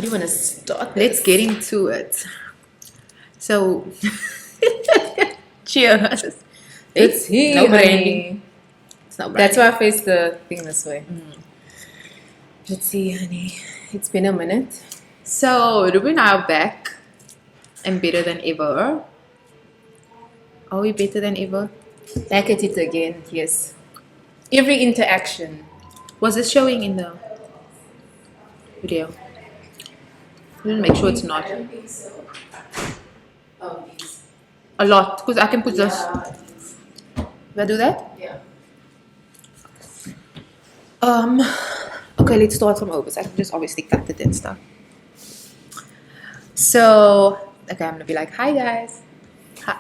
you want to start? Let's get into it. So, cheers. It's here, no honey. branding. It's not That's branding. why I faced the thing this way. Let's see, honey. It's been a minute. So, Ruby and I are back and better than ever. Are we better than ever? Back at it again, yes. Every interaction. Was this showing in the video? Make sure it's not. don't think so. Oh, these. A lot, because I can put this. Do I do that? Yeah. Okay, let's start from over. So I can just obviously cut the dead stuff. So, okay, I'm gonna be like, hi guys. Hi.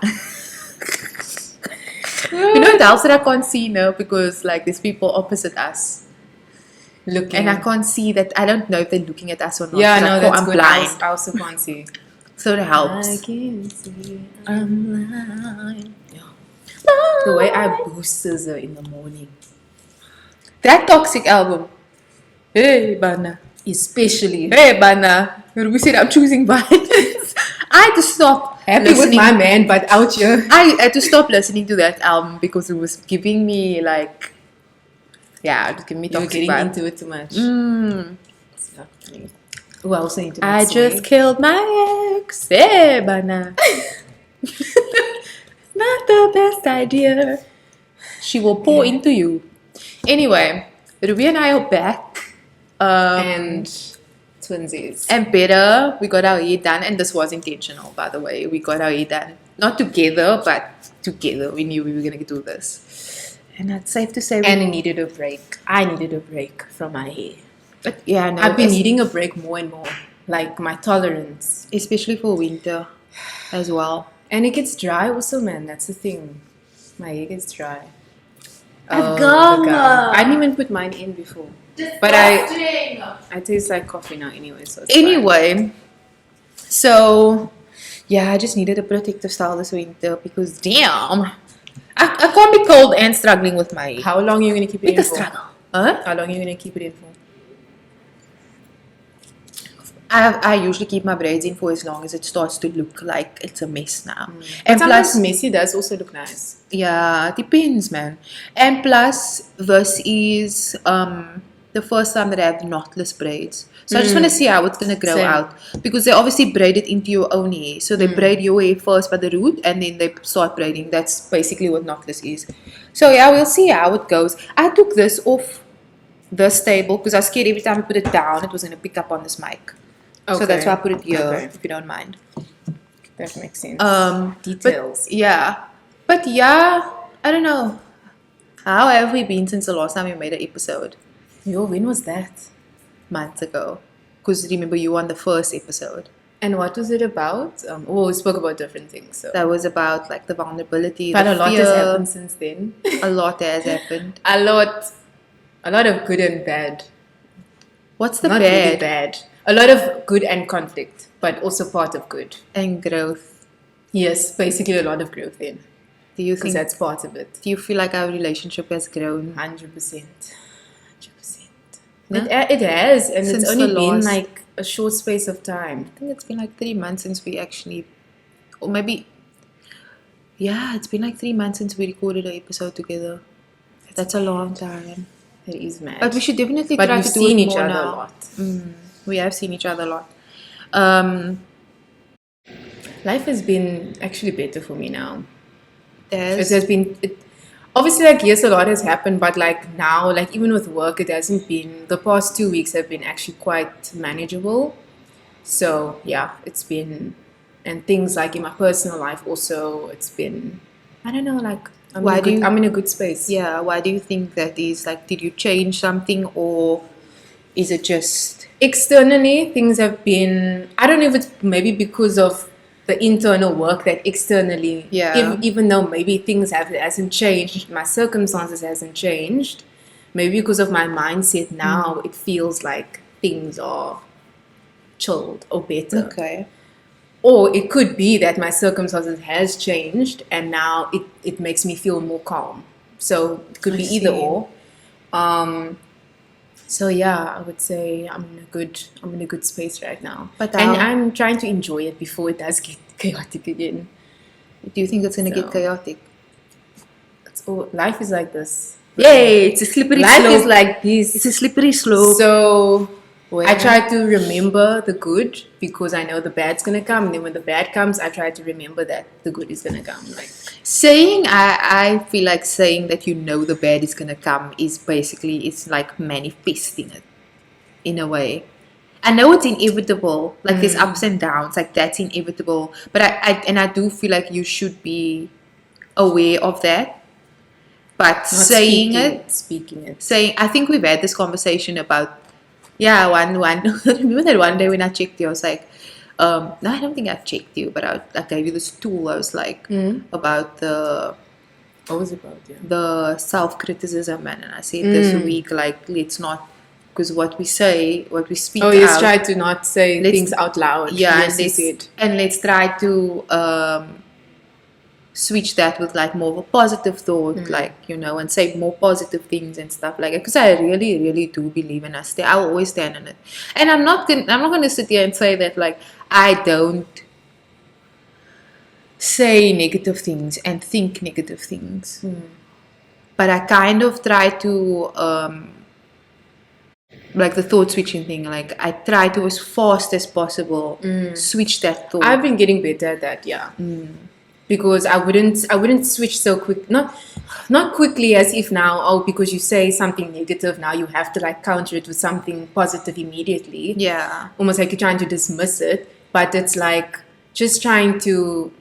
You know what else that I can't see now because like there's people opposite us. Looking. And I can't see that. I don't know if they're looking at us or not. Yeah, 'cause no, that's I'm good. blind. I also can't see. So it helps. I can see I'm blind. The way I boost her in the morning. That Toxic album. Hey, Bana. Especially Hey, Bana. Ruby said I'm choosing violence. I had to stop happy with listening. my man, but out here. I had to stop listening to that album because it was giving me like, yeah, it was giving me You're toxic getting vibes. into it too much. Who else into I just killed my ex. Hey, Bana. Not the best idea. She will pour into you. Anyway, Ruby and I are back. and twinsies. And better, we got our hair done, and this was intentional, by the way. We got our hair done, not together, but together. We knew we were gonna do this, and it's safe to say. And I needed a break. I needed a break from my hair. But yeah, no, I've been needing a break more and more. Like my tolerance, especially for winter, as well. and it gets dry also, man. That's the thing. My hair gets dry. I've the gum. gum. I didn't even put mine in before. But I taste like coffee now anyway. So it's fine. Anyway, so yeah, I just needed a protective style this winter because damn, I can't be cold and struggling with my hair. How long are you gonna keep it With in the for? struggle. Huh? How long are you gonna keep it in for? I usually keep my braids in for as long as it starts to look like it's a mess now. But And sometimes plus, messy does also look nice. yeah, it depends, man. And plus, this is the first time that I have knotless braids. So I just want to see how it's gonna grow Same. out because they obviously braid it into your own hair. So they braid your hair first by the root, and then they start braiding. That's basically what knotless is. So yeah, we'll see how it goes. I took this off this table because I was scared every time I put it down, it was gonna pick up on this mic. So that's why I put it here, Okay. if you don't mind. That makes sense. But Details. yeah, I don't know. How have we been since the last time we made an episode? Yo, when was that? Months ago. Because remember, you were on the first episode. And what was it about? We spoke about different things. So. That was about like the vulnerability, But the a lot fear. has happened since then. A lot has happened. A lot of good and bad. What's the Not bad? really bad. A lot of good and conflict, but also part of good. And growth. Yes, basically a lot of growth then. Do you Because think? that's part of it. Do you feel like our relationship has grown? 100%. 100%. No? It has, and Since it's only the been last- like a short space of time. I think it's been like 3 months since we actually, or maybe, yeah, it's been like 3 months since we recorded an episode together. That's a long time. It is mad. But we should definitely But try we've to do seen it each more other now. a lot. We have seen each other a lot. Life has been actually better for me now. There's It has been obviously like yes, a lot has happened, but like now, like even with work, it hasn't been. The past 2 weeks have been actually quite manageable. So yeah, it's been, and things like in my personal life also, it's been. I don't know, like I'm in a good space. yeah. Why do you think that is? Like, did you change something, or is it just? Externally, things have been. I don't know if it's maybe because of the internal work that externally, Yeah. even though maybe things hasn't changed, my circumstances hasn't changed. Maybe because of my mindset now, it feels like things are chilled or better. Okay. Or it could be that my circumstances has changed and now it makes me feel more calm. So it could I be either see. or. So yeah, I would say I'm in a good space right now. But And how I'm trying to enjoy it before it does get chaotic again. do you think it's gonna get So chaotic? it's all life is like this. Yay! It's a slippery Life is slope. like It's a this. slippery slope. So I Where try to remember the good because I know the bad's gonna come. And then when the bad comes, I try to remember that the good is gonna come. Like saying I feel like saying that you know the bad is gonna come is basically it's like manifesting it in a way. I know it's inevitable, like there's ups and downs, like that's inevitable. But I do feel like you should be aware of that. But not saying it, speaking it. saying I think we've had this conversation about yeah, one remember that one day when I checked you, I was like, no, I don't think I checked you, but I gave you this tool. I was like about What was it about? Yeah. the self-criticism, and I said this week, like let's not, because what we say, what we speak Oh, yes, out, try to not say let's- things out loud. yeah, Yes, you said. and let's try to switch that with like more of a positive thought, like and say more positive things and stuff like that. Because I really, really do believe in us. I will always stand in it, and I'm not gonna sit here and say that like I don't say negative things and think negative things, but I kind of try to like the thought switching thing. Like I try to as fast as possible switch that thought. I've been getting better at that, yeah. Because I wouldn't switch so quick, not quickly as if now, oh, because you say something negative now you have to like counter it with something positive immediately. Yeah. Almost like you're trying to dismiss it, but it's like just trying to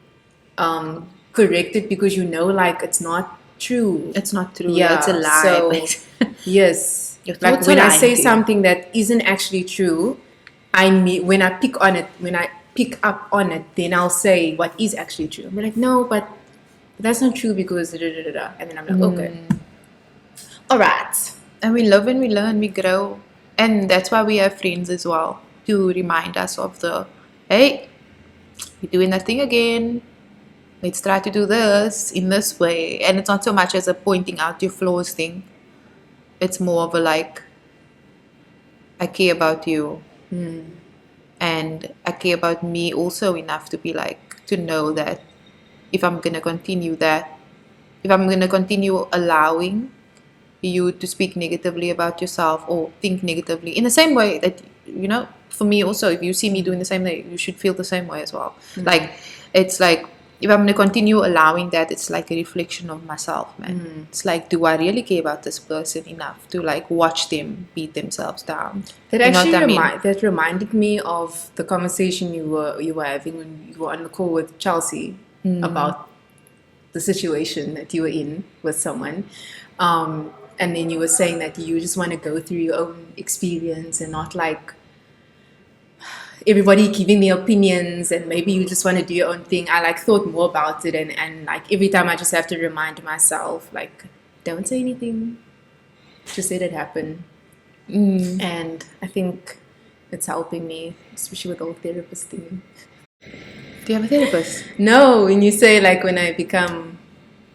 correct it because you know like it's not true. It's not true. Yeah, It's a lie. so yes, Your like thoughts when are I lying say to you. something that isn't actually true, when I pick on it, when I pick up on it, then I'll say what is actually true. I'm like, no, but that's not true because da, da, da, da, da. And then I'm like, okay, all right. And we live and we learn, we grow. And that's why we have friends as well to remind us of hey, you're doing that thing again. Let's try to do this in this way. And it's not so much as a pointing out your flaws thing. It's more of a like, I care about you. And I care about me also enough to be like, to know that if I'm going to continue that, if I'm going to continue allowing you to speak negatively about yourself or think negatively in the same way that, for me also, if you see me doing the same thing, you should feel the same way as well. Like, it's like, if I'm going to continue allowing that, it's like a reflection of myself, man. It's like, do I really care about this person enough to like watch them beat themselves down? That You know actually what I mean? that reminded me of the conversation you were having when you were on the call with Chelsea about the situation that you were in with someone. And then you were saying that you just want to go through your own experience and not like everybody giving me opinions, and maybe you just want to do your own thing. I like thought more about it, and like every time I just have to remind myself like, don't say anything, just let it happen. And I think it's helping me, especially with the whole therapist thing. Do you have a therapist? No, when you say like when I become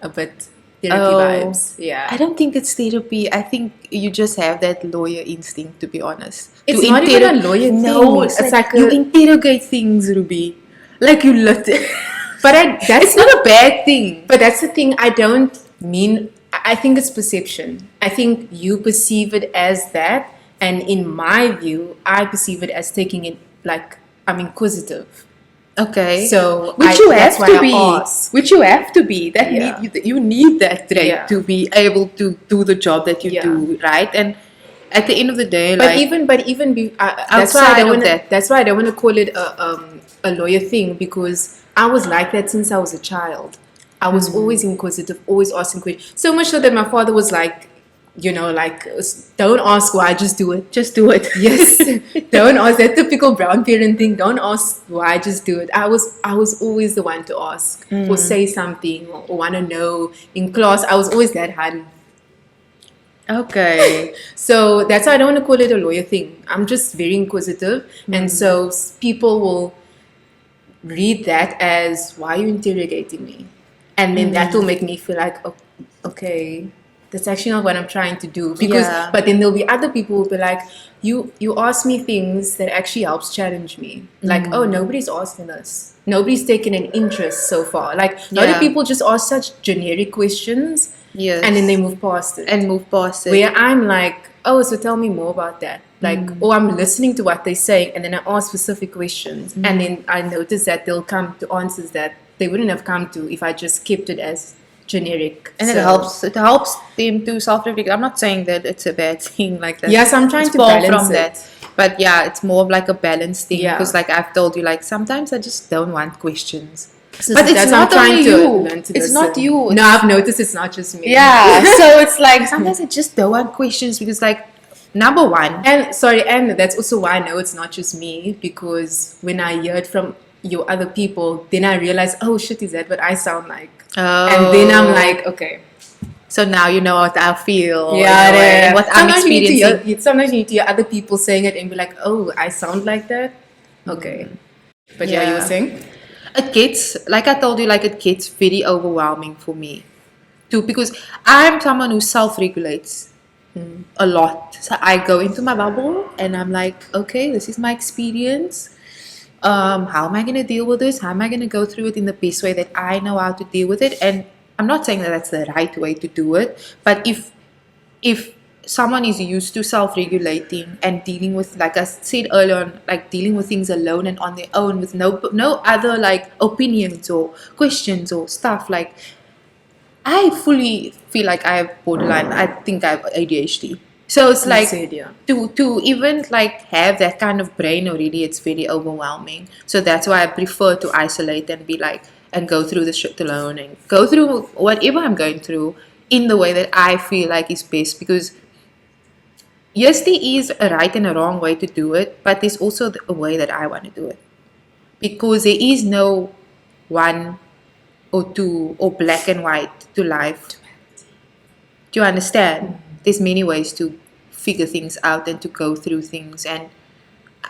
a bit therapy vibes, yeah. I don't think it's therapy. I think you just have that lawyer instinct, to be honest. It's To not even a lawyer No, thing. it's It's like like you a- interrogate things, Ruby. Like you let But that's it's not a bad thing. But that's the thing. I don't mean. I think it's perception. I think you perceive it as that, and in my view, I perceive it as taking it like I'm inquisitive. Okay. So which you that's have why to I be. ask. Which you have to be. That Yeah. you need that trait Yeah. to be able to do the job that you Yeah. do, right? And at the end of the day, But like even that's why I outside don't of want that. That's why I don't want to call it a lawyer thing, because I was like that since I was a child. I was always inquisitive, always asking questions. So much so that my father was like, like, don't ask why, just do it. Just do it. Yes, don't ask, that typical brown parent thing. Don't ask why, just do it. I was always the one to ask or say something or want to know in class. I was always that hun. Okay. So that's why I don't want to call it a lawyer thing. I'm just very inquisitive, and so people will read that as, why are you interrogating me? And then that will make me feel like, oh, okay, that's actually not what I'm trying to do. Because, Yeah. but then there'll be other people who'll be like, you ask me things that actually helps challenge me. Like, oh, nobody's asking us. Nobody's taken an interest so far. Like, a lot of Yeah. people just ask such generic questions Yes. and then they move past it. and move past it. Where I'm like, oh, so tell me more about that. Like, or I'm listening to what they're saying and then I ask specific questions. And then I notice that they'll come to answers that they wouldn't have come to if I just kept it as generic. And So- it helps them to self-reflect. I'm not saying that it's a bad thing like that. Yes, I'm trying It's to far balance from it. that. But yeah, it's more of like a balance thing. Yeah. Because like I've told you, like sometimes I just don't want questions. So But it's that's not I'm trying only to you. learn to It's not listen. you. No, I've noticed it's not just me. Yeah. So it's like sometimes I just don't want questions because like number one. And that's also why I know it's not just me, because when I hear it from your other people, then I realize, oh shit, is that what I sound like? And then I'm like, okay. So now you know what I feel. Yeah, in a way, and what I'm sometimes you need to experiencing. sometimes you need to hear other people saying it and be like, oh, I sound like that? Okay. But yeah, you were Yeah. saying? It gets, like I told you, like it gets very overwhelming for me too, because I'm someone who self-regulates a lot. So I go into my bubble and I'm like, okay, this is my experience. How am I going to deal with this? How am I going to go through it in the best way that I know how to deal with it? And I'm not saying that that's the right way to do it, but if someone is used to self-regulating and dealing with, like I said earlier on, like dealing with things alone and on their own with no other like opinions or questions or stuff, like I fully feel like I have borderline. I think I have ADHD. So it's You like said, yeah. to even like have that kind of brain already, it's very overwhelming. So that's why I prefer to isolate and be like and go through the shit alone and go through whatever I'm going through in the way that I feel like is best. Because yes, there is a right and a wrong way to do it, but there's also a way that I want to do it. Because there is no one or two or black and white to life. Do you understand? There's many ways to figure things out and to go through things. And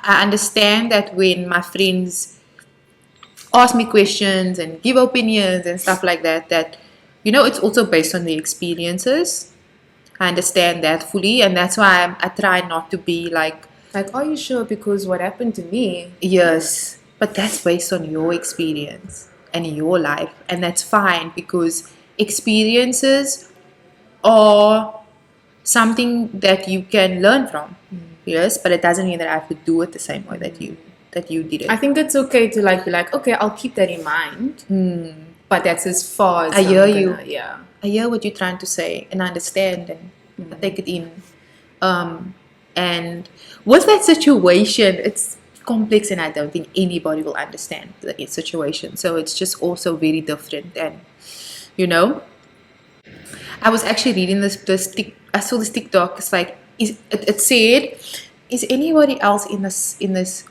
I understand that when my friends ask me questions and give opinions and stuff like that, that, you know, it's also based on the experiences. I understand that fully. And that's why I try not to be like, Are you sure? Because what happened to me? yes, but that's based on your experience and your life. And that's fine because experiences are something that you can learn from. Yes, but it doesn't mean that I have to do it the same way that you did it. I think it's okay to be like, okay, I'll keep that in mind. But that's as far as I hear you. Yeah. I hear what you're trying to say and I understand and I take it in. And with that situation, it's complex and I don't think anybody will understand the situation. So it's just also very different. And, you know, I was actually reading I saw this TikTok. It's like, it said, is anybody else in this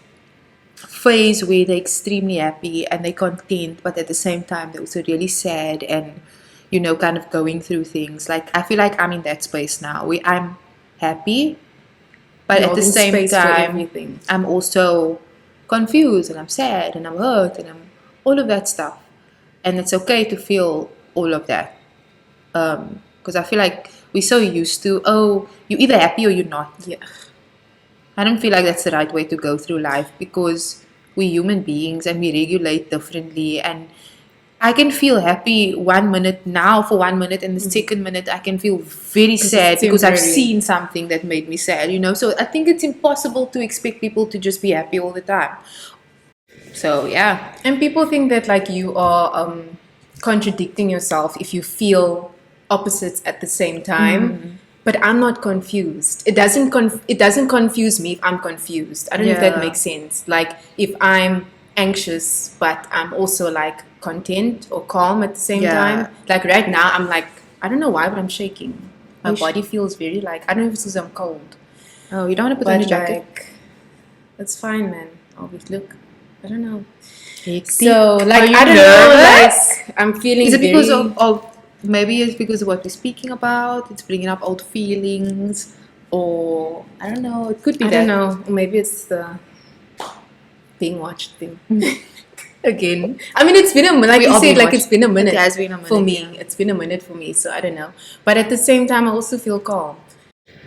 phase where they're extremely happy and they're content, but at the same time they're also really sad and, you know, kind of going through things. Like I feel like I'm in that space now where I'm happy, but You're at the holding same space for time everything. I'm also confused and I'm sad and I'm hurt and I'm all of that stuff. And it's okay to feel all of that. Because I feel like we're so used to, oh, you're either happy or you're not. Yeah. I don't feel like that's the right way to go through life because we're human beings and we regulate differently. And I can feel happy 1 minute now for 1 minute, and the second minute I can feel very sad because I've temporary. seen something that made me sad, you know. So I think it's impossible to expect people to just be happy all the time. So yeah. And people think that you are contradicting yourself if you feel opposites at the same time. But I'm not confused. It doesn't confuse me if I'm confused. I don't know if that Yeah. makes sense. Like if I'm anxious but I'm also like content or calm at the same Yeah. time. Like right now I'm like, I don't know why, but I'm shaking. My You sh- body feels very like, I don't know if it's because I'm cold. Oh, you don't want to put on But your jacket? like, it's fine, man. Always look. I don't know. Hectic. So Are like you I don't know, nervous? like I'm feeling. Is it because very, of maybe it's because of what we're speaking about? It's bringing up old feelings, or I don't know. It could be I that. don't know. Maybe it's the being watched thing. Again, I mean, it's been a like We you all said, been like it's watching. been a It minute has been a for minute, me. yeah. It's been a minute for me, so I don't know. But at the same time, I also feel calm,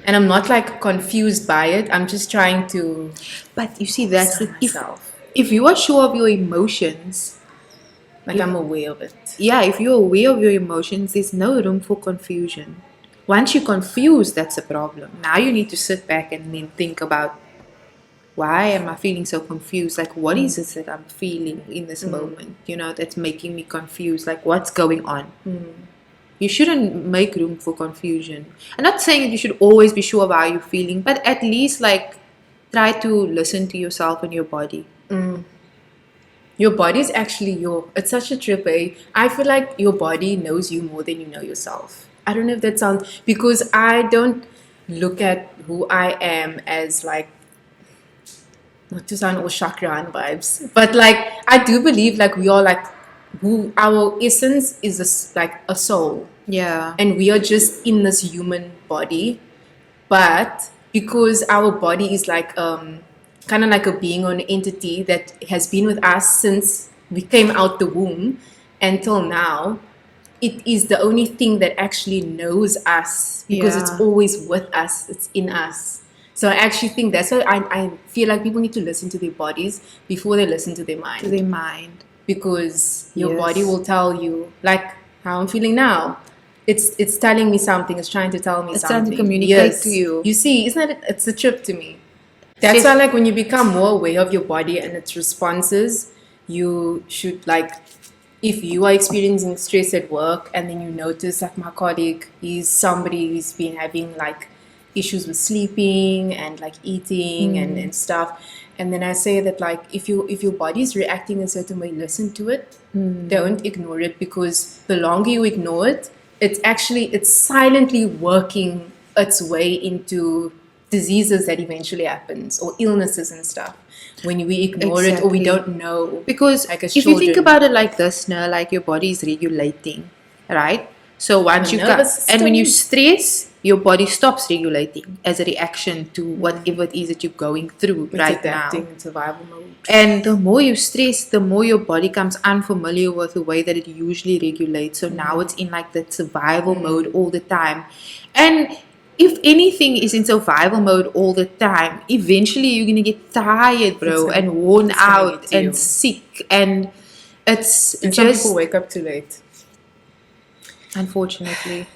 and I'm not like confused by it. I'm just trying to But you see, that's calm the myself. if you are sure of your emotions, Like if I'm aware of it. yeah, if you're aware of your emotions, there's no room for confusion. Once you're confused, that's a problem. Now you need to sit back and then think about why am I feeling so confused? Like, what is it that I'm feeling in this moment? That's making me confused. Like, what's going on? You shouldn't make room for confusion. I'm not saying that you should always be sure of how you're feeling, but at least, like, try to listen to yourself and your body. Your body is actually it's such a trip, eh? I feel like your body knows you more than you know yourself. I don't know if that sounds, because I don't look at who I am as like, not to sound all chakran vibes, but like I do believe like we are like, who our essence is this, like a soul, Yeah. and we are just in this human body. But because our body is like kind of like a being or an entity that has been with us since we came out the womb until now, it is the only thing that actually knows us, because it's Yeah. always with us, it's in us. So I actually think that's why I feel like people need to listen to their bodies before they listen to their mind, To their mind. because your Yes. body will tell you like how I'm feeling now. It's telling me something. It's trying to tell me It's trying something. to communicate Yes. to you. You see, isn't it? It's a trip to me. That's why, like, when you become more aware of your body and its responses, you should like, if you are experiencing stress at work and then you notice like my colleague, he's somebody who's been having like issues with sleeping and like eating and stuff, and then I say that like if your body is reacting a certain way, listen to it. Don't ignore it, because the longer you ignore it, it's silently working its way into diseases that eventually happens, or illnesses and stuff, when we ignore it or we Exactly. don't know. Because Like as if you think children. about it like this, now, like your body is regulating, right? So once The you nervous and when you system. stress, your body stops regulating as a reaction to whatever it is that you're going through It's right adapting now. in survival mode. And the more you stress, the more your body comes unfamiliar with the way that it usually regulates. So now it's in like that survival mode all the time. And if anything is in survival mode all the time, eventually you're gonna get tired, bro, and worn it's gonna out get to you. and sick. And it's And some people just wake up too late. unfortunately.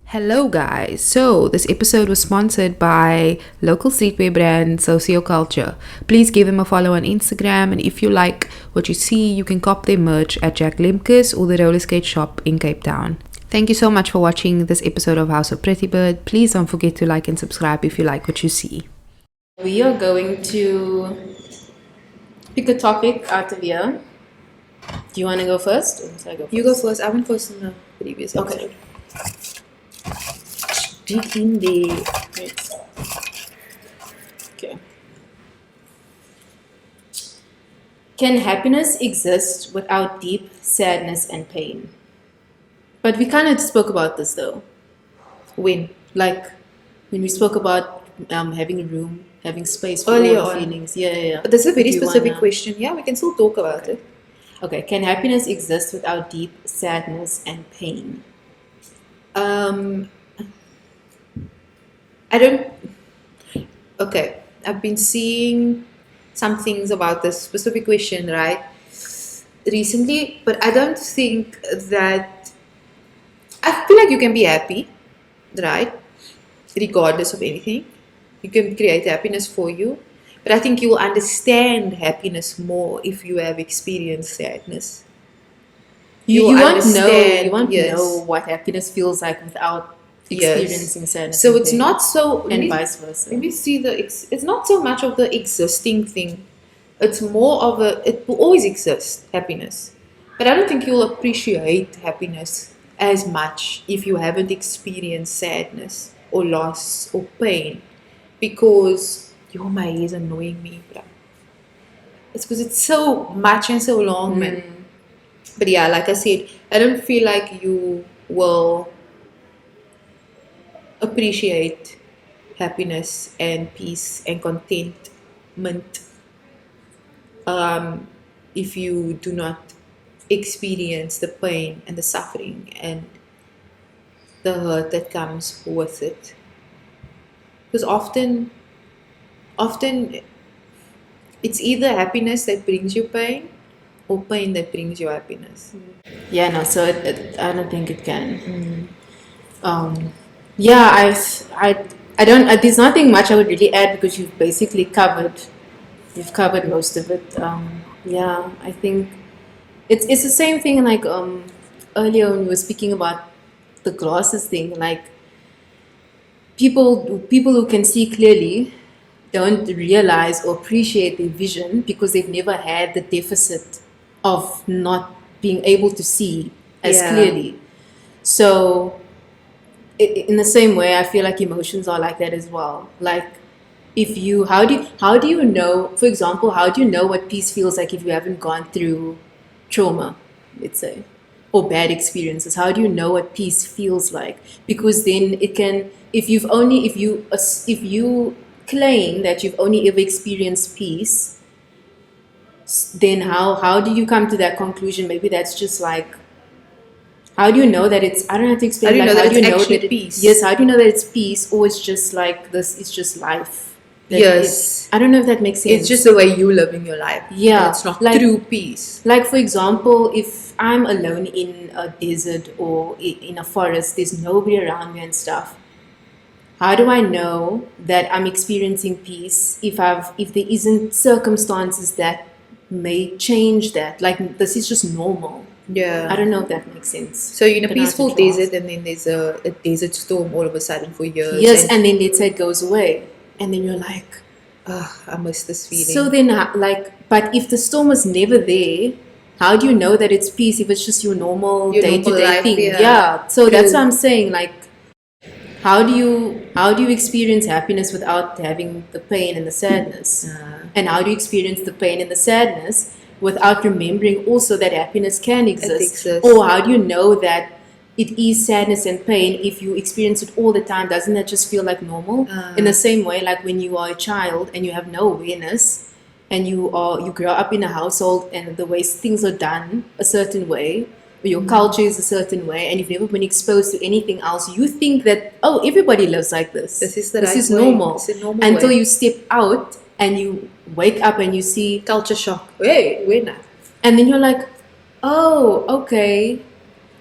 Hello, guys. So, this episode was sponsored by local streetwear brand Socioculture. Please give them a follow on Instagram, and if you like what you see, you can cop their merch at Jack Lemke's or the roller skate shop in Cape Town. Thank you so much for watching this episode of House of Pretty Bird. Please don't forget to like and subscribe if you like what you see. We are going to pick a topic out of here. Do you want to go first? Or should I go first? You go first. I went first in the previous Okay. episode. Dig in there. Great. Okay. Can happiness exist without deep sadness and pain? But we kind of spoke about this though. When? Like when we spoke about having a room, having space for Earlier all the on. feelings. Yeah. But this is a very Do you specific wanna- question. Yeah, we can still talk about it. Okay. Can happiness exist without deep sadness and pain? I don't. Okay, I've been seeing some things about this specific question, right? Recently, but I don't think that. I feel like you can be happy, right? Regardless of anything. You can create happiness for you. But I think you will understand happiness more if you have experienced sadness. You will won't know. understand, You won't yes. know what happiness feels like without Yes. experiencing sadness. So and it's pain. not so. and vice versa. Let me see it's not so much of the existing thing. It's more of it will always exist, happiness. But I don't think you'll appreciate happiness as much if you haven't experienced sadness or loss or pain. Because my hair is annoying me, bruh. It's because it's so much and so long, man. But yeah, like I said, I don't feel like you will appreciate happiness and peace and contentment if you do not experience the pain and the suffering and the hurt that comes with it. Because often it's either happiness that brings you pain or pain that brings you happiness. Yeah, no, so I don't think it can. Um, yeah, I don't. There's nothing much I would really add because you've basically covered. You've covered most of it. Yeah, I think it's the same thing. Like earlier when we were speaking about the glasses thing, like people who can see clearly don't realize or appreciate their vision because they've never had the deficit of not being able to see as Yeah. clearly. So in the same way, I feel like emotions are like that as well. Like if you how do you know, for example, how do you know what peace feels like if you haven't gone through trauma, let's say, or bad experiences? How do you know what peace feels like? Because then it can, if you claim that you've only ever experienced peace, then how do you come to that conclusion? Maybe that's just like, how do you know that it's, I don't have to How explain, do you like know that how do it's you know actually that peace? yes, how do you know that it's peace, or it's just like this, it's just life? That Yes. I don't know if that makes sense. It's just the way you live in your life. Yeah, And it's not like- true peace. Like for example, if I'm alone in a desert or in a forest, there's nobody around me and stuff. How do I know that I'm experiencing peace if there isn't circumstances that may change that? Like this is just normal. Yeah. I don't know if that makes sense. So you're in a Don't know how to peaceful draw. desert and then there's a desert storm all of a sudden for years. Yes, and then let's say it goes away, and then you're like, I miss this feeling. so then like, but if the storm was never there, how do you know that it's peace if it's just your normal Your day to normal day life, thing? yeah. Yeah. So that's True. what I'm saying. Like, how do you experience happiness without having the pain and the sadness? And how do you experience the pain and the sadness without remembering also that happiness can exist? exists. Or how do you know that it is sadness and pain if you experience it all the time? Doesn't that just feel like normal? In the same way, like when you are a child and you have no awareness, and you grow up in a household and the way things are done a certain way, or your culture is a certain way, and you've never been exposed to anything else, you think that, oh, everybody lives like this. This is the this right is way. normal. It's a normal Until way. you step out and you wake up and you see, Culture shock. Hey, we're not. and then you're like, oh, okay.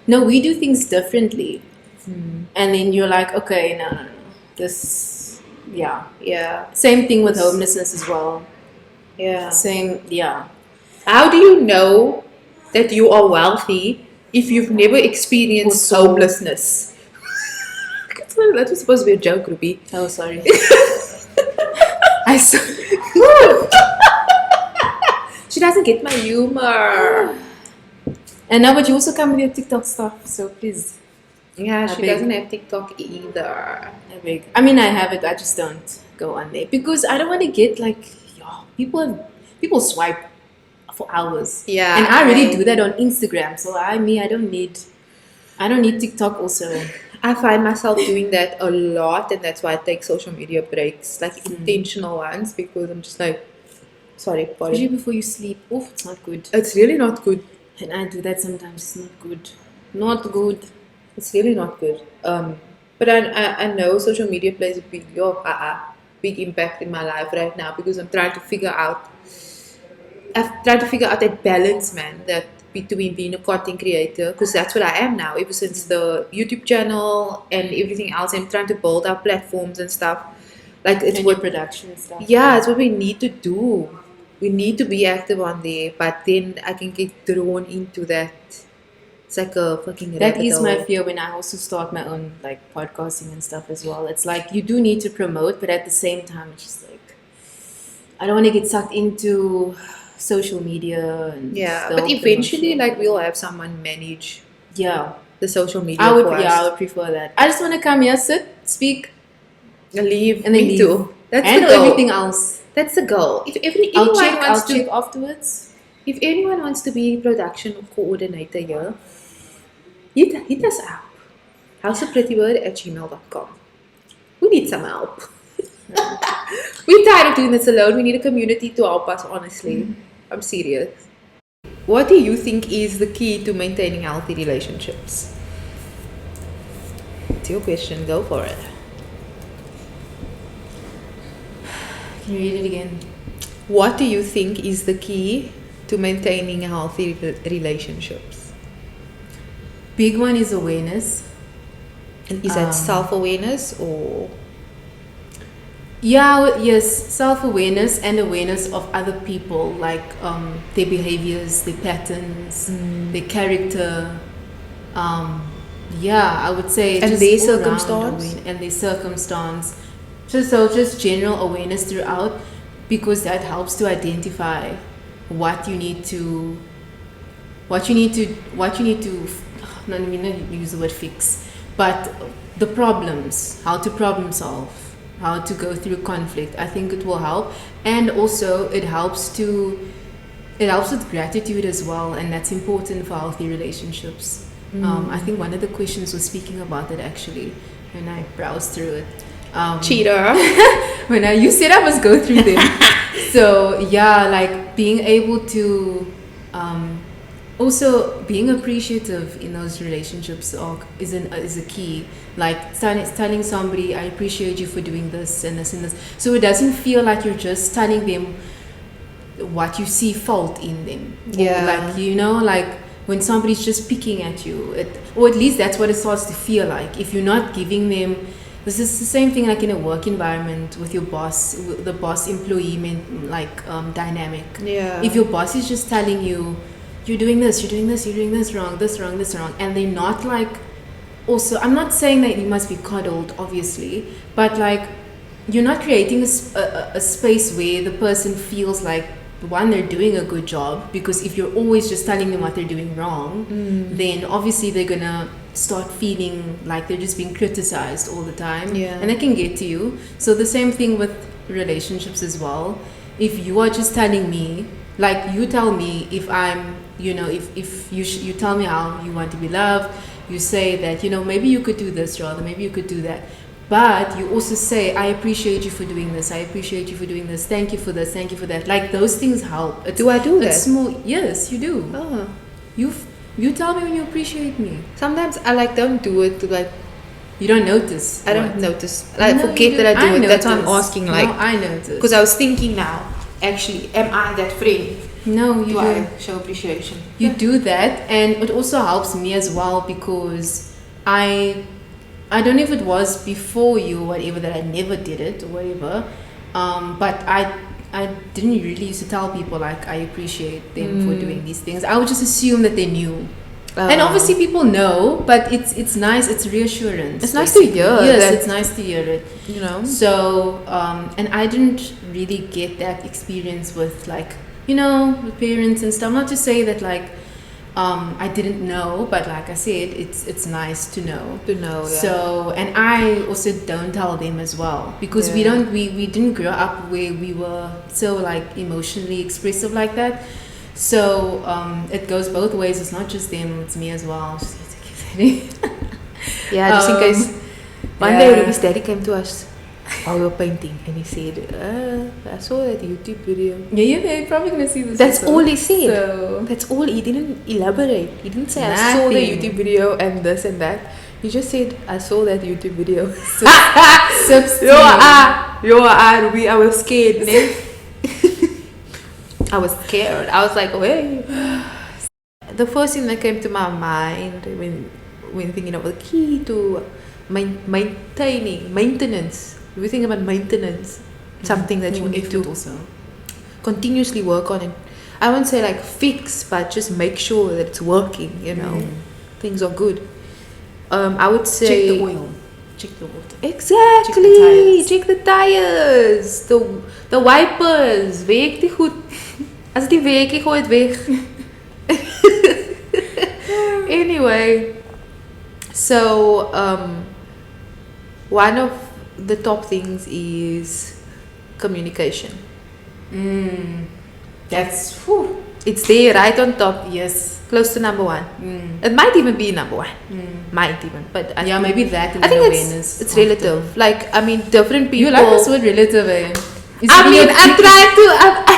No, we do things differently. And then you're like, okay, no. This, yeah. Yeah. Same thing with homelessness as well. Yeah. Same, yeah. How do you know that you are wealthy if you've never experienced Also- homelessness? That was supposed to be a joke, Ruby. Oh, sorry. I saw. She doesn't get my humor. And now, but you also come with your TikTok stuff, so please, Yeah, I she beg. doesn't have TikTok either. I beg. I mean, I have it. I just don't go on there because I don't want to get like, people swipe for hours. Yeah, And I already do that on Instagram, so I don't need TikTok also. I find myself doing that a lot, and that's why I take social media breaks, like intentional ones, because I'm just like, sorry, Especially pardon. before you sleep. Oh, it's not good. It's really not good. And I do that sometimes. It's not good. Not good. It's really not good. But I know social media plays a big impact in my life right now because I'm trying to figure out. I've tried to figure out that balance, man, that between being a content creator, because that's what I am now. Ever since the YouTube channel and everything else, I'm trying to build our platforms and stuff. Like it's And what your production and stuff. Yeah, it's what we need to do. We need to be active on there, but then I can get drawn into that. It's like a fucking That rabbit is my hole. fear when I also start my own like podcasting and stuff as well. It's like you do need to promote, but at the same time, it's just like I don't want to get sucked into social media and Yeah, the but whole eventually, promotion. like we'll have someone manage Yeah, the social media I would. for Yeah, I us. would prefer that. I just want to come here, sit, speak, Leave. and then Me leave. too. That's Handle the goal. everything else. That's the goal. If I'll anyone check. wants I'll to, check afterwards. if anyone wants to be production coordinator here, hit us up. houseofprettyword@gmail.com. We need some help. We're tired of doing this alone. We need a community to help us, honestly. I'm serious. What do you think is the key to maintaining healthy relationships? It's your question. Go for it. Can you read it again? What do you think is the key to maintaining healthy relationships? Big one is awareness. And is that self-awareness or? Yeah, yes, self-awareness and awareness of other people, like their behaviors, their patterns, their character. Yeah, I would say And just their all around circumstance? and their circumstance. Just general awareness throughout, because that helps to identify what you need to, what you need to, what you need to. No, I mean, not use the word fix, but the problems, how to problem solve, how to go through conflict. I think it will help, and also it helps with gratitude as well, and that's important for healthy relationships. I think one of the questions was speaking about it actually when I browsed through it. Cheater. You said I must go through them. So yeah, like being able to also being appreciative in those relationships is a key. Like telling somebody, I appreciate you for doing this and this and this, so it doesn't feel like you're just telling them what you see fault in them. Yeah. Or like when somebody's just picking at you, or at least that's what it starts to feel like. If you're not giving them, this is the same thing like in a work environment with your boss, the boss employee dynamic. Yeah. If your boss is just telling you, you're doing this, you're doing this, you're doing this wrong, this wrong, this wrong, and they're not like, also, I'm not saying that you must be coddled, obviously, but like you're not creating a space where the person feels like, one, they're doing a good job, because if you're always just telling them what they're doing wrong, then obviously they're gonna start feeling like they're just being criticized all the time. Yeah. And that can get to you. So the same thing with relationships as well. If you are just telling me, like you tell me if I'm, if you tell me how you want to be loved, you say that, maybe you could do this rather, maybe you could do that. But you also say, I appreciate you for doing this. I appreciate you for doing this. Thank you for this. Thank you for that. Like those things help. Do I do that? It's small. Yes, you do. Oh. You tell me when you appreciate me. Sometimes I don't do it to You don't notice. I don't notice. I No, forget you that I do it. That's why I'm notice. asking No, I notice. because I was thinking now, actually, am I that friend? No, you Do do. I show appreciation? You do that, and it also helps me as well, because I don't know if it was before you or whatever that I never did it or whatever, but I didn't really used to tell people like I appreciate them for doing these things. I would just assume that they knew. And obviously people know, but it's nice, it's reassurance. It's nice to basically. hear Yes, that- it's nice to hear it. So and I didn't really get that experience with with parents and stuff. Not to say that I didn't know, but like I said, it's nice to know. To know, yeah. So, and I also don't tell them as well, because we didn't grow up where we were so emotionally expressive like that. So it goes both ways. It's not just them; it's me as well. Just need to keep saying. Yeah, just in case. One yeah. day Ruby's daddy came to us while we were painting, and he said, I saw that YouTube video. Yeah, they're probably gonna see this. That's also. all he said. So, That's all. He didn't elaborate. He didn't say, I saw the Nothing. YouTube video and this and that. He just said, I saw that YouTube video. Ruby, I was scared. I was scared. I was like, hey. The first thing that came to my mind when thinking of the key to maintenance. If you think about maintenance, something that you need to also. continuously work on it. I won't say fix, but just make sure that it's working, things are good. I would say Check the oil. Check the water. Exactly. Check the tires. The wipers. Werk die goed. As die werk, ik gooi het weg. Anyway, so one of the top things is communication. That's It's there right on top, yes. close to number one. It might even be number one. Might even, but I think, Maybe that. And I think awareness. it's relative. Like, I mean, different people. You like this word relative, eh? Is I it in mean, your, I'm trying to.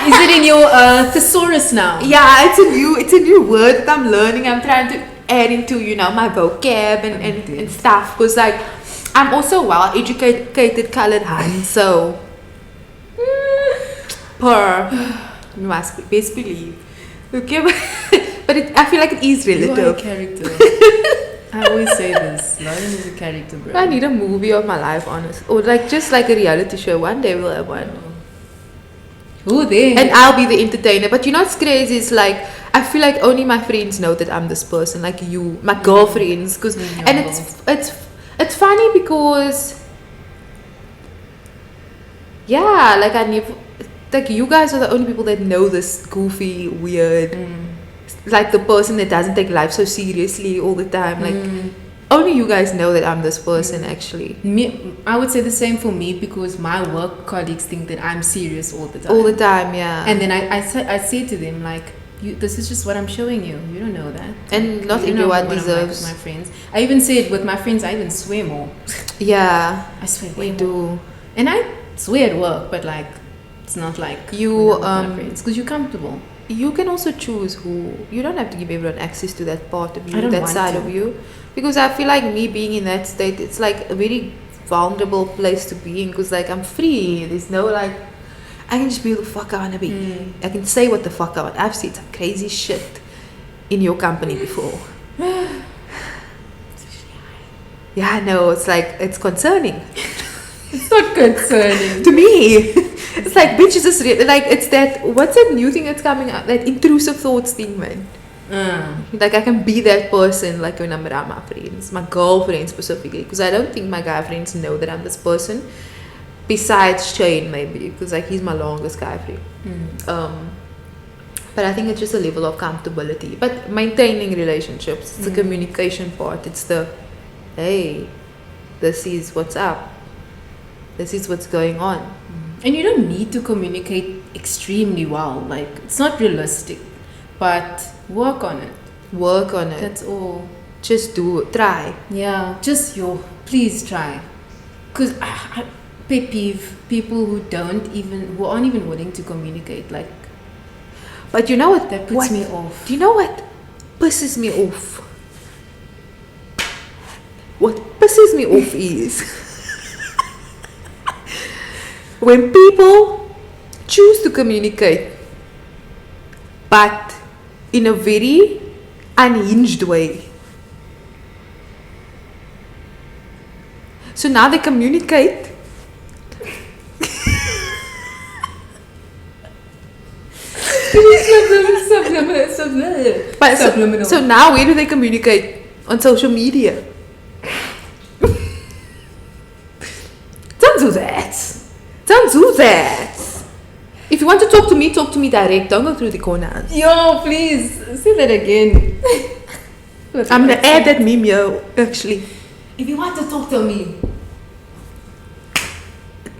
is it in your thesaurus now? Yeah, it's a new word that I'm learning. I'm trying to add into my vocab and stuff because like I'm also well educated colored hun, so per you must best believe. Okay, but I feel like it is You are a relative. character. I always say this. Lauren is a character, bro. I need a movie of my life, honest, or like just like a reality show. One day we'll have one. Who they? And I'll be the entertainer. But you know what's crazy? It's like I feel like only my friends know that I'm this person, like you, my girlfriends. Cause and it's funny because yeah, like I never like you guys are the only people that know this goofy, weird, like the person that doesn't take life so seriously all the time. Like only you guys know that I'm this person actually. Me, I would say the same for me because my work colleagues think that I'm serious all the time. All the time, yeah. And then I say to them like, this is just what I'm showing you. You don't know that. And not You know everyone what I'm like deserves. with my friends. I even say it with my friends. I even swear more. Yeah, I swear we way more. do. And I swear at work, but like, it's not like You, when I'm with my friends because you're comfortable. You can also choose who. You don't have to give everyone access to that part of I you, don't that want side to. of you, because I feel like me being in that state, it's like a very vulnerable place to be in. Because like I'm free. There's no like, I can just be who the fuck I wanna be. I can say what the fuck I want. I've seen some crazy shit in your company before. Yeah, I know. It's like it's concerning. It's not concerning. To me, it's like bitch is just like it's that what's that new thing that's coming out, that intrusive thoughts thing, man. Like I can be that person like when I'm around my friends, my girlfriends specifically, because I don't think my guy friends know that I'm this person, besides Shane maybe, because like he's my longest guy friend. But I think it's just a level of comfortability, but maintaining relationships, it's the communication part, it's the hey, this is what's up, this is what's going on. And you don't need to communicate extremely well. Like, it's not realistic. But work on it. Work on it. That's all. Just do it. Try. Yeah, just please try. Because pet peeve, people who aren't even willing to communicate. Like, but you know what? that puts me off. Do you know what pisses me off? What pisses me off is when people choose to communicate, but in a very unhinged way. So now they communicate. But Subliminal. so now where do they communicate? On social media. Don't do that. Don't do that. If you want to talk to me direct. Don't go through the corners. Yo, please, say that again. I'm gonna add that meme here, actually. If you want to talk to me.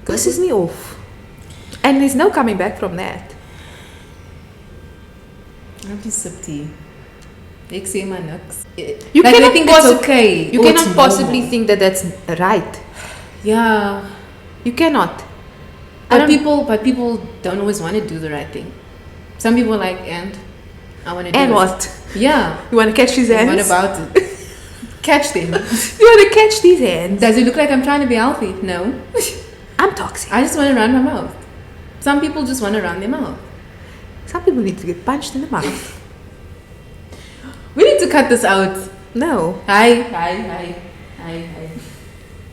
Pisses me off. And there's no coming back from that. I'll just sip tea. Ik say my nuts. You Like, cannot I think it's okay. You or cannot it's possibly normal. think that that's right. Yeah. You cannot. But people don't always want to do the right thing. Some people are like, and I want to do And it. what? Yeah. You want to catch these hands? What about it? Catch them. You want to catch these hands? Does it look like I'm trying to be healthy? No. I'm toxic. I just want to run my mouth. Some people just want to run their mouth. Some people need to get punched in the mouth. We need to cut this out. No. Hi.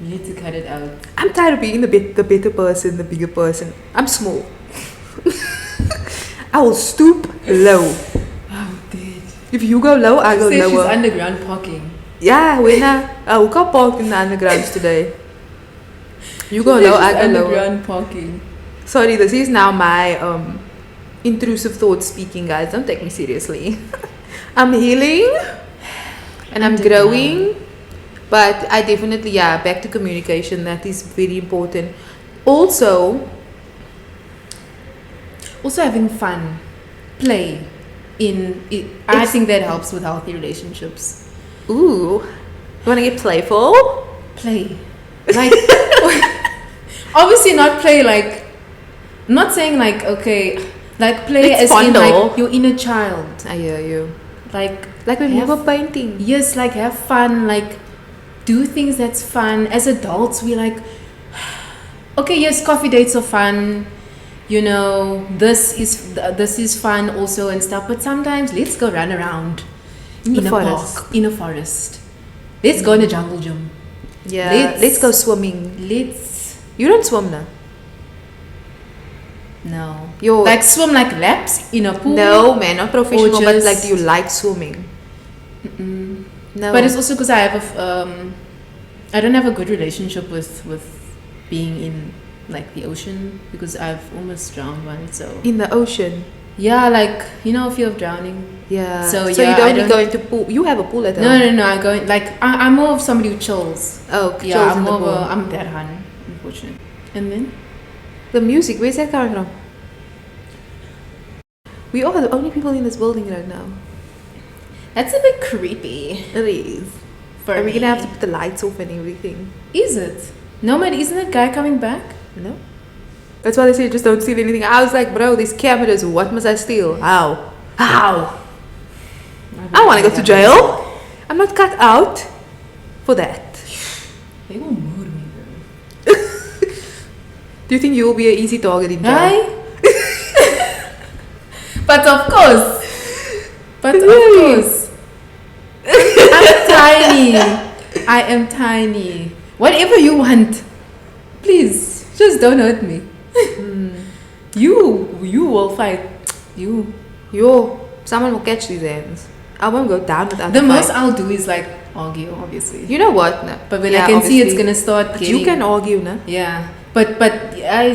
We need to cut it out. I'm tired of being the better person, the bigger person. I'm small. I will stoop low. Oh, dude. If you go low, I go Say she's lower. underground parking. Yeah, when I woke up parked in the undergrounds today. You go She said low, I she's go lower. underground parking. Sorry, this is now my intrusive thoughts speaking, guys. Don't take me seriously. I'm healing and I'm growing, but I definitely, back to communication. That is very important. Also having fun, play in it. I think that helps with healthy relationships. ooh, you want to get playful? Play, like obviously not play like I'm not saying like okay, like play It's as fun in though. like your inner child. I hear you. Like Like when we have- were painting. yes, like have fun, like do things that's fun. As adults, we like okay, yes, coffee dates are fun. You know, this is fun also and stuff. But sometimes let's go run around In the a forest. park, in a forest. Let's go in a jungle gym. Yeah. Let's go swimming. Let's You don't swim now. no Yo. like swim like laps in a pool. No, man, not professional, but just- like, do you like swimming? No. But it's also because I have I don't have a good relationship with being in like the ocean because I've almost drowned once. So in the ocean. yeah, like you know, fear of drowning. Yeah. So, So yeah, you I don't don't- go into pool. You have a pool at home. No. I go in, like I'm more of somebody who chills. Oh, Yeah, chills I'm in the more of pool. a, I'm that hun, unfortunately. And then The music, where's that coming from? We are the only people in this building right now. that's a bit creepy. It is. For Are we gonna me. have to put the lights off and everything? Is it? No, man, isn't that guy coming back? No. That's why they say just don't steal anything. I was like, bro, these cameras, what must I steal? How? How? I want to go to jail. I'm not cut out for that. They will murder me, bro. Do you think you will be an easy target in jail? Hi. But of course. But of Really? course. I'm tiny. I am tiny. Whatever you want. Please, just don't hurt me. You will fight. You. Yo, someone will catch these hands. I won't go down without The a most fight. I'll do is like argue, obviously. You know what? No. But when Yeah, I can see it's obviously. gonna start But getting, you can argue, no? yeah. But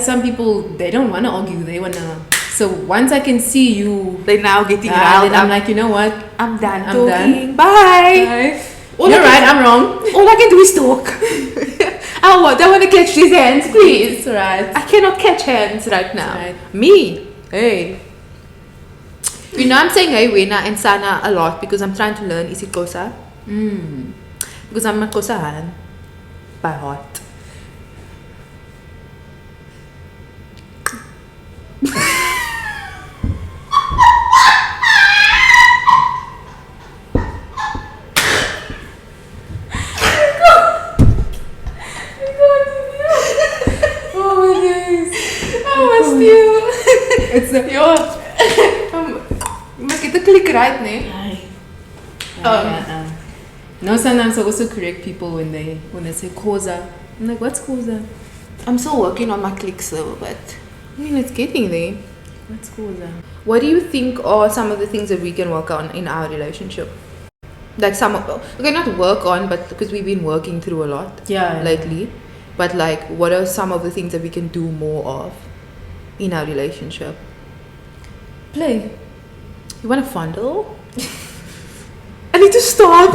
some people they don't wanna argue. They wanna. So once I can see you, They're now getting then riled I'm up. like, you know what? I'm done I'm talking. Bye. All You're I right. can- I'm wrong. All I can do is talk. I want to catch these hands, please. It's right. I cannot catch hands right now. right. Me? Hey. You know, I'm saying hey, Wena and Sana a lot because I'm trying to learn isiXhosa. Because I'm a Xhosahan by heart. Oh my days. I must you. It's a you must get the click right, ne? No, sometimes I also correct people when they say Khoza. I'm like, what's Khoza? I'm still working on my clicks though, but I mean it's getting there. What's Khoza? What do you think are some of the things that we can work on in our relationship? Like some of, okay, not work on, but because we've been working through a lot Yeah. lately. But like, what are some of the things that we can do more of in our relationship? Play. You want to fondle? I need to stop.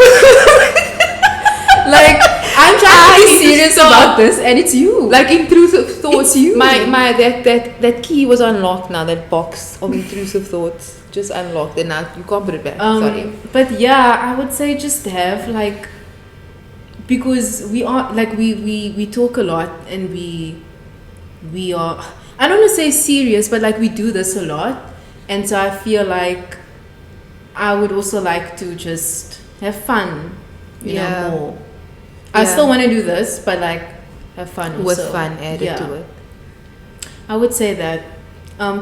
Like, I'm trying to I be need to serious stop. about this, and it's you. Like intrusive thoughts. It's you. My that key was unlocked now. That box of intrusive thoughts just unlocked, and now you can't put it back. Sorry. But yeah, I would say just have like, because we are like we talk a lot and we are, I don't want to say serious, but like we do this a lot, and so I feel like I would also like to just have fun, you Yeah. know, more. I Yeah. still want to do this, but like have fun also. With fun added Yeah. to it. I would say that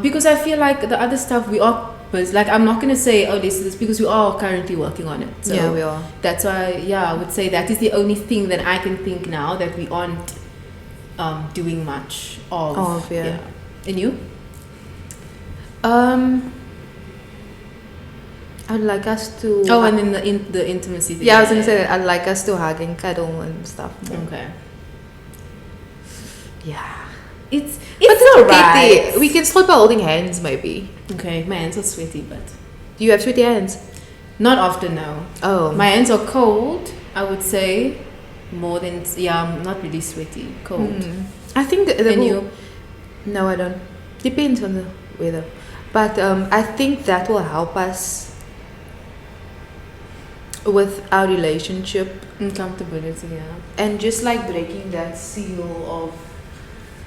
because I feel like the other stuff we are, but like I'm not gonna say oh this is this because we are currently working on it. So Yeah, we are. That's why I would say that is the only thing that I can think now that we aren't doing much of. Yeah. And you? I'd like us to. Oh, and then the intimacy thing. yeah, I was gonna say that I'd like us to hug and cuddle and stuff. more. Okay. Yeah. It's But it's alright. okay there. We can start by holding hands, maybe. Okay, my hands are sweaty, but Do you have sweaty hands? not often now. Oh. My hands are cold. I would say more than I'm not really sweaty. Cold. I think that And you? No, I don't. Depends on the weather. But I think that will help us with our relationship Uncomfortability, yeah. and just like breaking that seal of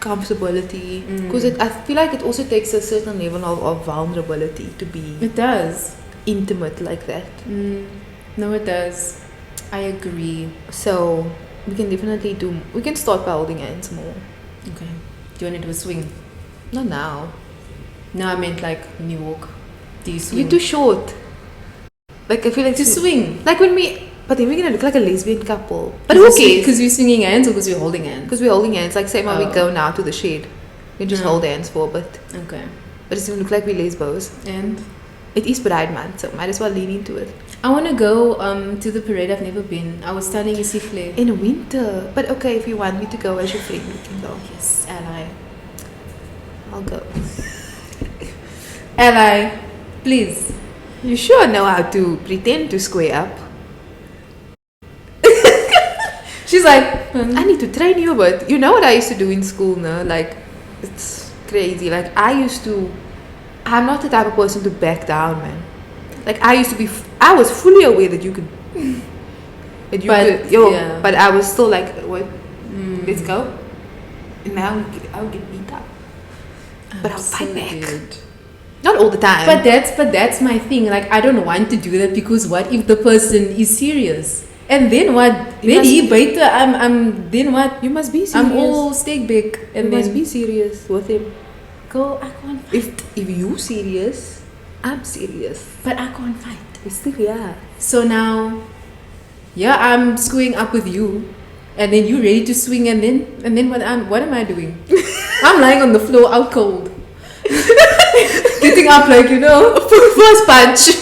comfortability. Because I feel like it also takes a certain level of vulnerability to be It does. intimate like that. No, it does. I agree. So we can definitely we can start by holding hands more. Okay. Do you want to do a swing? Not now. No, I meant like when you walk. Do you swing? You're too short. Like I feel like to swing. Like when but then we're gonna look like a lesbian couple. But who cares? Because we're swinging hands or because we're holding hands? Because we're holding hands. Like say when we go now to the shed, we can just Mm. hold hands for a bit. Okay. But it's gonna look like we're lesbos. And It is Pride Month, so might as well lean into it. I want to go to the parade. I've never been. I was telling you, Sifle. In winter. But okay, if you want me to go as your friend, we can go. Yes, ally. I'll go. Ally, please. You sure know how to pretend to square up? She's like, I need to train you, but you know what I used to do in school, no? Like, it's crazy. Like, I'm not the type of person to back down, man. Like, I was fully aware that you could, but I was still like, what? Let's go. And now I'll get beat up. But I'll fight back. Not all the time. But that's my thing. Like, I don't want to do that because what if the person is serious? And then what? Then he beter. Then what? You must be serious. I'm all steak bake. And you then must be serious with him. Go. I can't fight. If you serious, I'm serious. But I can't fight. It's still yeah. So now, yeah, I'm screwing up with you, and then you ready to swing, and then what am I doing? I'm lying on the floor out cold, getting up like first punch.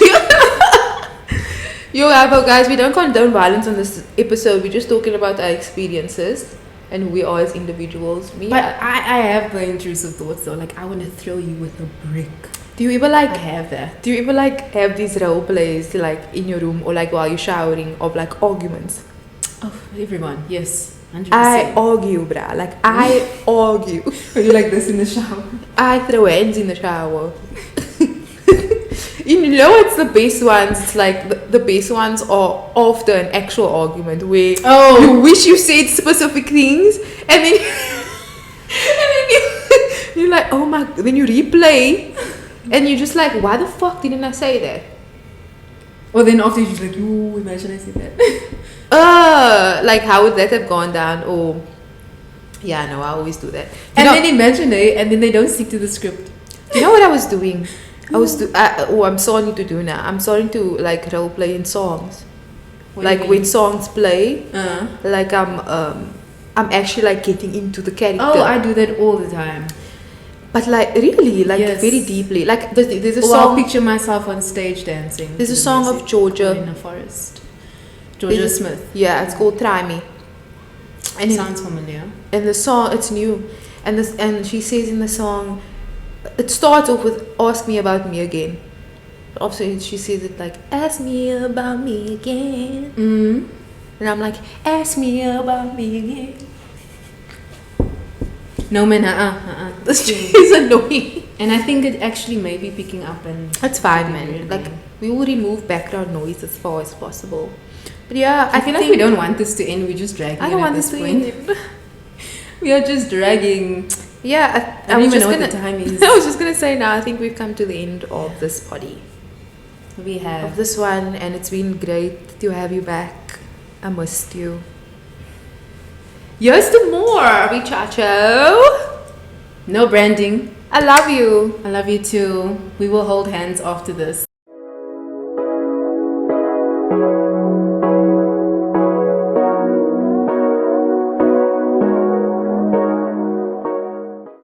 Yo, but guys, we don't condone violence on this episode. We're just talking about our experiences and who we are as individuals. But I have the intrusive thoughts though. Like I want to throw you with a brick. Do you ever like I have that? Do you ever like have these role plays like in your room or like while you're showering of like arguments? Oh, everyone, yes. 100%. I argue, bruh. Like I argue. Are you like this in the shower? I throw hands in the shower. You know what's the best ones? It's like the best ones are after an actual argument where you wish you said specific things and then you're like, oh my, then you replay and you're just like, why the fuck didn't I say that? Or then after you're like, you imagine I said that. Like how would that have gone down? Or yeah, no, I always do that. Then imagine and then they don't stick to the script. You know what I was doing? I'm starting to do now. I'm starting to like role play in songs. Like when songs play, like I'm actually like getting into the character. Oh, I do that all the time. But like really, like very deeply. Like there's a song. I'll picture myself on stage dancing. There's a song of Georgia in a forest. Georgia Smith. Yeah, it's called "Try Me." And it sounds familiar. And the song, it's new, and she says in the song. It starts off with "Ask me about me again." Also, she says it like "Ask me about me again," and I'm like "Ask me about me again." No man, This is annoying, and I think it actually may be picking up and. That's fine, man. Like we will remove background noise as far as possible. But yeah, I feel like we don't want this to end. We're just dragging. I don't want this to end. We are just dragging. Yeah, I don't even know what the time is. I was just gonna say now. I think we've come to the end of this poddy. We have of this one, and it's been great to have you back. I missed you. Here's to more, muchacho. No branding. I love you. I love you too. We will hold hands after this.